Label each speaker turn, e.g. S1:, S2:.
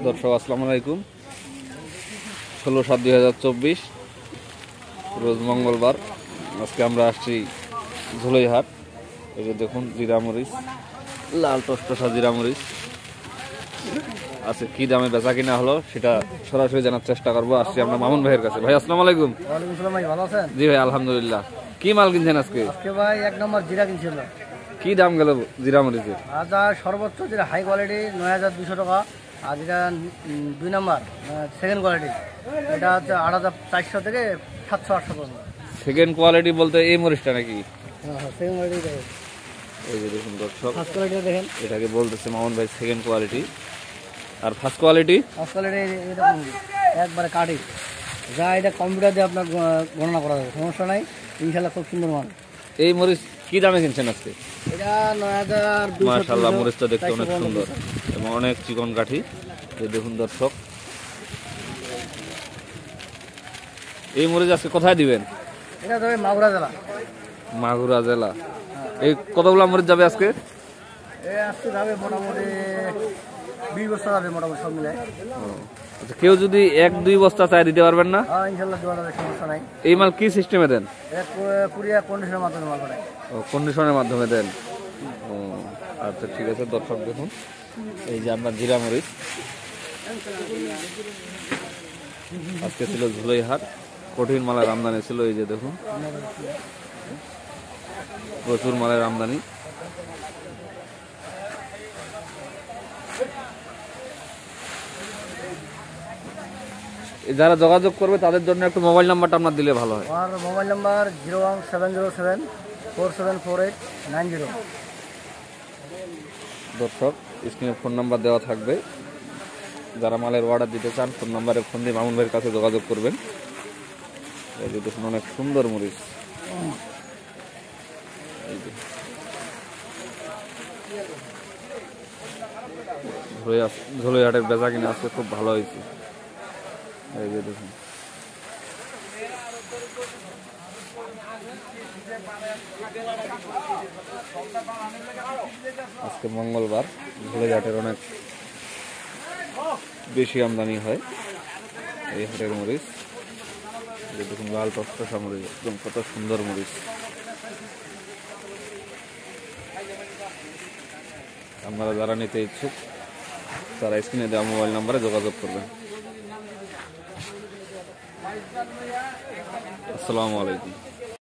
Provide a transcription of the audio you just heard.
S1: দর্শক আসসালামু আলাইকুম। 16/7/2024 রোজ মঙ্গলবার। আজকে আমরা আসছি ঝুলইহাট। এই যে দেখুন জিরামরিচ, লাল টসটসা জিরামরিচ আছে। কি দামে বেচা কিনা হলো সেটা সরাসরি জানার চেষ্টা করবো। আসছি আমরা মামুন ভাইয়ের কাছে। ভাই আসসালামু আলাইকুম।
S2: ভালো আছেন?
S1: জি ভাই আলহামদুলিল্লাহ। কি মাল কিনছেন আজকে?
S2: ভাই 1 নম্বর জিরা কিনছিল।
S1: কি দাম গেল জিরামরিচের?
S2: সর্বোচ্চ যেটা হাই কোয়ালিটি 9200 টাকা, আর যেটা 2 নম্বর সেকেন্ড কোয়ালিটি এটা হচ্ছে 8400 থেকে 700-800 পর্যন্ত।
S1: সেকেন্ড কোয়ালিটি বলতে এই মরিচটা নাকি?
S2: হ্যাঁ, সেকেন্ড কোয়ালিটি দেখেন।
S1: এই যে দেখুন দর্শক,
S2: ফার্স্ট কোয়ালিটি দেখেন,
S1: এটাকে বলতেছে মামুন ভাই সেকেন্ড কোয়ালিটি। আর ফার্স্ট কোয়ালিটি
S2: এরকম একবারে কাটি, যা এটা কম্পিউটার দিয়ে আপনার গণনা করা যাবে, সমস্যা নাই ইনশাল্লাহ। খুব সুন্দর মাল।
S1: এই মরিচ কি দামে কিনছেন আজকে?
S2: এটা 9200।
S1: মাশাআল্লাহ, মরিচটা দেখতে অনেক সুন্দর এবং অনেক চিকন কাঠি। এই দেখুন দর্শক, এই মরিচ আজকে কোথায় দিবেন?
S2: এটা তবে মাগুরা জেলা।
S1: মাগুরা জেলা। এই কতগুলো মরিচ যাবে আজকে?
S2: আজকে যাবে মোটামুটি 20 বছর যাবে মোটামুটি সব মিলে।
S1: আচ্ছা, কেউ যদি 1-2 বস্তা চাই দিতে পারবেন না?
S2: হ্যাঁ ইনশাল্লাহ দেওয়া যাবে, সমস্যা নাই।
S1: এই মাল কি সিস্টেমে দেন?
S2: কুরিয়ার কন্ডিশনের মাধ্যমে মাল পাঠায়।
S1: কন্ডিশনের মাধ্যমে দেন। ও আচ্ছা ঠিক আছে। দর্শক দেখুন, এই যে আপনার জিরা মরিচ আজকে ছিল ঝুলইহাট। কঠিন মালের আমদানি ছিল। এই যে দেখুন, প্রচুর মালের আমদানি। যারা যোগাযোগ করবে তাদের জন্য একটু মোবাইল নাম্বারটা আপনার দিলে ভালো হয়।
S2: আমার মোবাইল নাম্বার 01707474890।
S1: দর্শক স্ক্রিনে ফোন নাম্বার দেওয়া থাকবে। যারা মালের অর্ডার দিতে চান ফোন নাম্বারে ফোন দিয়ে মামুন ভাইয়ের কাছে যোগাযোগ করবেন। এই যে দেখুন, অনেক সুন্দর মরিচ। ঝুলইহাটের বেচা কিনা আজকে খুব ভালো হয়েছে। এই যে দেখুন, আজকে মঙ্গলবার ঝুলইহাটের অনেক বেশি আমদানি হয় এই হাটের মরিচ। দেখুন লাল টসটসা মরিচ, একদম কত সুন্দর মরিচ। আপনারা যারা নিতে ইচ্ছুক তারা স্ক্রিনে দেওয়া মোবাইল নাম্বারে যোগাযোগ করবেন। আসসালামু আলাইকুম।